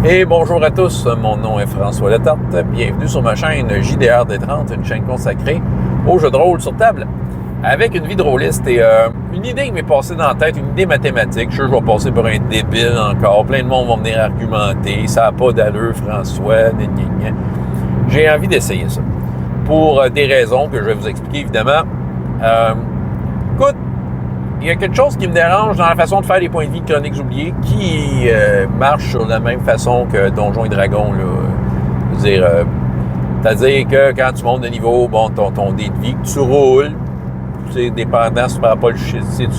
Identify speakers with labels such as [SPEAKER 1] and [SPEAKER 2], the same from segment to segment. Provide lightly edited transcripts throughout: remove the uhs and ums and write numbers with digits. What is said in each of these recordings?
[SPEAKER 1] Et bonjour à tous, mon nom est François Letarte. Bienvenue sur ma chaîne JDR D30, une chaîne consacrée aux jeux de rôle sur table, avec une vie de rôliste et une idée qui m'est passée dans la tête, une idée mathématique. Je vais passer pour un débile encore. Plein de monde va venir argumenter. Ça n'a pas d'allure, François. J'ai envie d'essayer ça. Pour des raisons que je vais vous expliquer, évidemment. Écoute, il y a quelque chose qui me dérange dans la façon de faire des points de vie de Chroniques oubliées qui marche sur la même façon que Donjons et Dragons. Là. Je veux dire, c'est-à-dire que quand tu montes de niveau, bon, ton dé de vie que tu roules, c'est dépendant si tu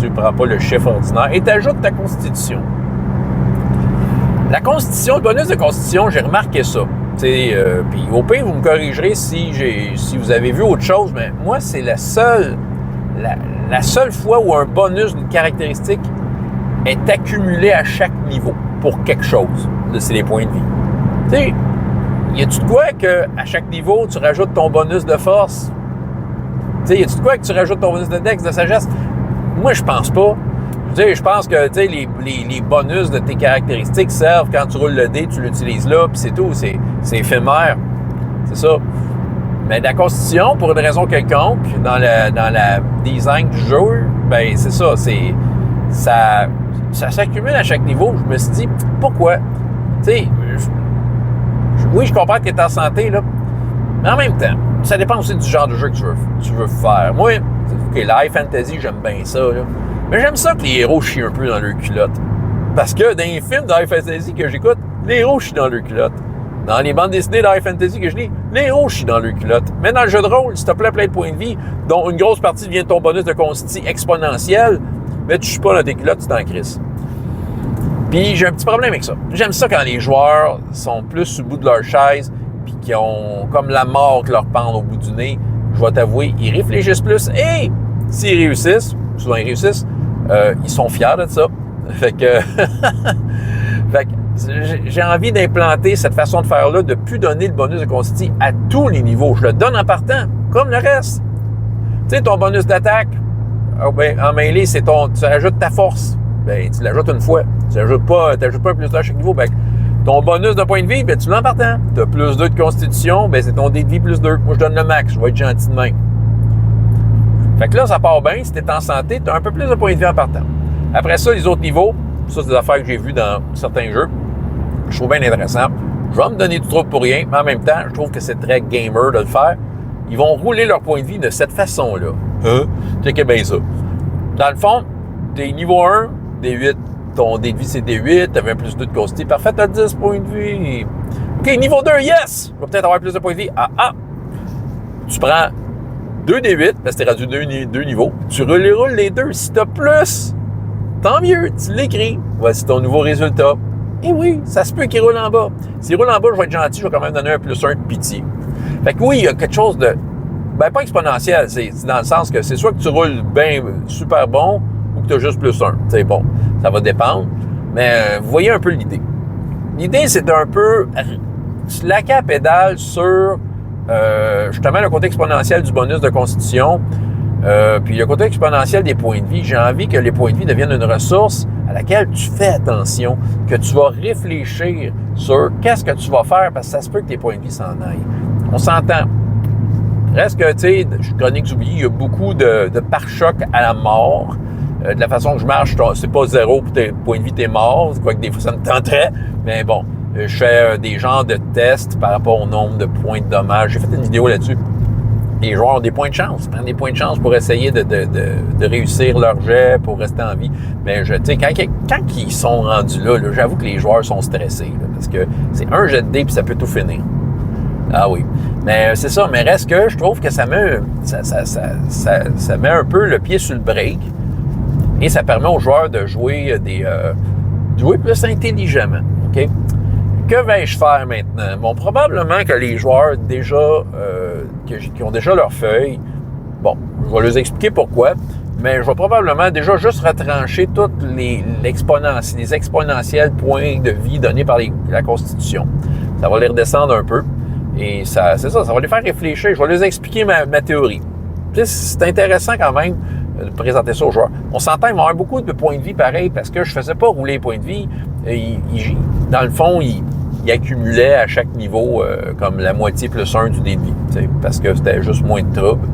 [SPEAKER 1] ne prends pas le chiffre ordinaire, et tu ajoutes ta constitution. La constitution, le bonus de constitution, j'ai remarqué ça. Puis au pire, vous me corrigerez si vous avez vu autre chose, mais moi, c'est la seule fois où un bonus d'une caractéristique est accumulé à chaque niveau pour quelque chose. Là, c'est les points de vie. Tu sais, y a-tu de quoi qu'à chaque niveau, tu rajoutes ton bonus de force? Tu sais, y a-tu de quoi que tu rajoutes ton bonus de dex, de sagesse? Moi, je pense pas. Je pense que les bonus de tes caractéristiques servent quand tu roules le dé, tu l'utilises là, puis c'est tout. C'est éphémère. C'est ça. Mais la constitution, pour une raison quelconque, dans la design du jeu, ben c'est ça. Ça s'accumule à chaque niveau. Je me suis dit, pourquoi? Tu sais, oui, je comprends que tu es en santé, là. Mais en même temps, ça dépend aussi du genre de jeu que tu veux faire. Moi, OK, la high fantasy, j'aime bien ça, là. Mais j'aime ça que les héros chient un peu dans leur culotte. Parce que dans les films de high fantasy que j'écoute, les héros chient dans leur culotte. Dans les bandes dessinées de high fantasy que je lis, les héros chient dans leur culotte. Mais dans le jeu de rôle, si tu as plein de points de vie, dont une grosse partie vient de ton bonus de consti exponentiel, mais tu ne chies pas dans tes culottes, tu t'en crisses. Puis j'ai un petit problème avec ça. J'aime ça quand les joueurs sont plus sur le bout de leur chaise, puis qui ont comme la mort qui leur pend au bout du nez. Je vais t'avouer, ils réfléchissent plus. Et s'ils réussissent, souvent ils réussissent, ils sont fiers de ça. Fait que j'ai envie d'implanter cette façon de faire-là, de plus donner le bonus de consti à tous les niveaux. Je le donne en partant, comme le reste. Tu sais, ton bonus d'attaque, en mêlée, c'est tu rajoutes ta force. Ben, tu l'ajoutes une fois. Tu n'ajoutes pas un plus 2 à chaque niveau. Ben, ton bonus de point de vie, ben, tu l'as en partant. Tu as plus 2 de constitution, ben, c'est ton dé de vie plus 2. Moi, je donne le max. Je vais être gentil de même. Fait que là, ça part bien. Si tu es en santé, tu as un peu plus de points de vie en partant. Après ça, les autres niveaux, ça, c'est des affaires que j'ai vues dans certains jeux. Je trouve bien intéressant. Je vais me donner du trouble pour rien, mais en même temps, je trouve que c'est très gamer de le faire. Ils vont rouler leur point de vie de cette façon-là. Checkez bien ça. Dans le fond, t'es niveau 1, D8. Ton dé de vie, c'est D8. T'avais un plus 2 de consti. Parfait, t'as 10 points de vie. OK, niveau 2, yes! Je vais peut-être avoir plus de points de vie. Tu prends 2 D8, parce que t'es rendu 2 niveaux. Tu roules les deux. Si t'as plus, tant mieux, tu l'écris. Voici ton nouveau résultat. Et oui, ça se peut qu'il roule en bas. S'il roule en bas, je vais être gentil, je vais quand même donner un plus 1 de pitié. Fait que oui, il y a quelque chose de... Ben, pas exponentiel, c'est dans le sens que c'est soit que tu roules bien super bon ou que tu as juste plus 1. C'est bon, ça va dépendre. Mais vous voyez un peu l'idée. L'idée, c'est un peu slacker à pédale sur justement le côté exponentiel du bonus de constitution. Puis le côté exponentiel des points de vie. J'ai envie que les points de vie deviennent une ressource à laquelle tu fais attention, que tu vas réfléchir sur qu'est-ce que tu vas faire, parce que ça se peut que tes points de vie s'en aillent. On s'entend. Reste que, tu sais, Chroniques oubliées, il y a beaucoup de pare-chocs à la mort. De la façon que je marche, c'est pas 0 pour tes points de vie, t'es mort. C'est quoi que des fois, ça me tenterait. Mais bon, je fais des genres de tests par rapport au nombre de points de dommage. J'ai fait une vidéo là-dessus. Les joueurs ont des points de chance. Ils prennent des points de chance pour essayer de réussir leur jet, pour rester en vie. Mais tu sais, quand ils sont rendus là, j'avoue que les joueurs sont stressés. Là, parce que c'est un jet de dé puis ça peut tout finir. Ah oui. Mais c'est ça. Mais reste que je trouve que ça met un peu le pied sur le break. Et ça permet aux joueurs de jouer jouer plus intelligemment. OK? Que vais-je faire maintenant? Bon, probablement que les joueurs déjà qui ont déjà leur feuille, bon, je vais leur expliquer pourquoi, mais je vais probablement déjà juste retrancher toutes les exponentiels points de vie donnés par la Constitution. Ça va les redescendre un peu. Et ça va les faire réfléchir. Je vais leur expliquer ma théorie. Puis c'est intéressant quand même de présenter ça aux joueurs. On s'entend, ils vont avoir beaucoup de points de vie pareil parce que je ne faisais pas rouler les points de vie. Dans le fond, il accumulait à chaque niveau comme la moitié plus 1 du débit, parce que c'était juste moins de trouble.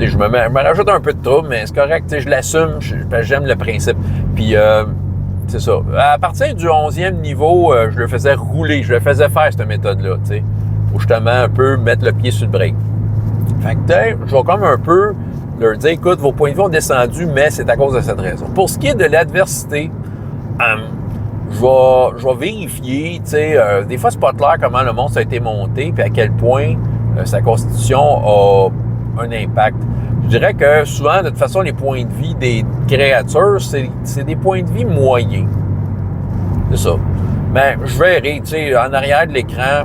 [SPEAKER 1] Je me rajoute un peu de trouble, mais c'est correct, je l'assume, j'aime le principe. Puis, c'est ça. À partir du 11e niveau, je le faisais rouler, je le faisais faire cette méthode-là, pour justement un peu mettre le pied sur le break. Fait que, je vais comme un peu leur dire, écoute, vos points de vie ont descendu, mais c'est à cause de cette raison. Pour ce qui est de l'adversité, je vais vérifier, des fois, c'est pas clair comment le monstre a été monté, puis à quel point sa constitution a un impact. Je dirais que souvent, de toute façon, les points de vie des créatures, c'est des points de vie moyens. C'est ça. Mais je verrai, en arrière de l'écran,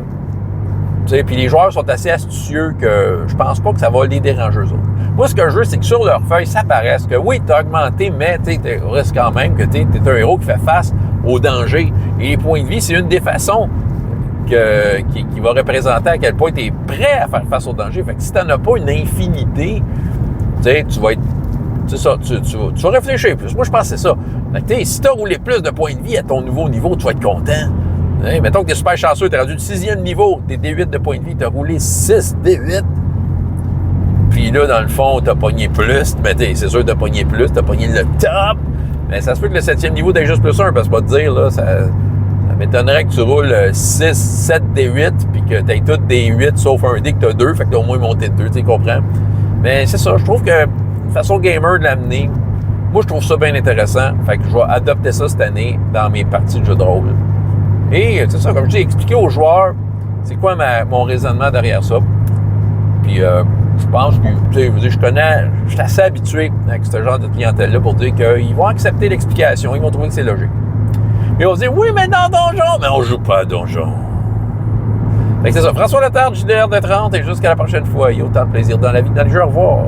[SPEAKER 1] puis les joueurs sont assez astucieux que je pense pas que ça va les déranger eux autres. Moi, ce que je veux, c'est que sur leur feuille, ça paraisse que oui, tu as augmenté, mais tu risques quand même que tu es un héros qui fait face au danger. Et les points de vie, c'est une des façons qui va représenter à quel point tu es prêt à faire face au danger. Fait que si tu n'en as pas une infinité, tu vas être... C'est ça, tu vas réfléchir plus. Moi, je pense que c'est ça. Fait que, si tu as roulé plus de points de vie à ton nouveau niveau, tu vas être content. Mettons que tu es super chanceux, tu es rendu du 6e niveau, des D8 de points de vie, tu as roulé 6 D8. Puis là, dans le fond, tu as pogné plus. Mais c'est sûr que tu as pogné plus, tu as pogné le top. Mais ça se peut que le 7e niveau, tu aies juste plus 1, parce que pas te dire, là, ça m'étonnerait que tu roules 6, 7 D8, puis que tu aies toutes des 8 sauf un D que tu as 2, fait que tu as au moins monté de 2, tu comprends? Mais c'est ça, je trouve que façon gamer de l'amener, moi, je trouve ça bien intéressant. Fait que je vais adopter ça cette année dans mes parties de jeux de rôle. Et, c'est ça, comme je dis, expliquer aux joueurs c'est quoi mon raisonnement derrière ça. Puis, je pense que, je suis assez habitué avec ce genre de clientèle-là pour dire qu'ils vont accepter l'explication, ils vont trouver que c'est logique. Et on va dire, oui, mais dans Donjon, mais on joue pas à Donjon. Fait que c'est ça, François Letarte, JDR de 30, et jusqu'à la prochaine fois, il y a autant de plaisir dans la vie que dans les jeux, au revoir.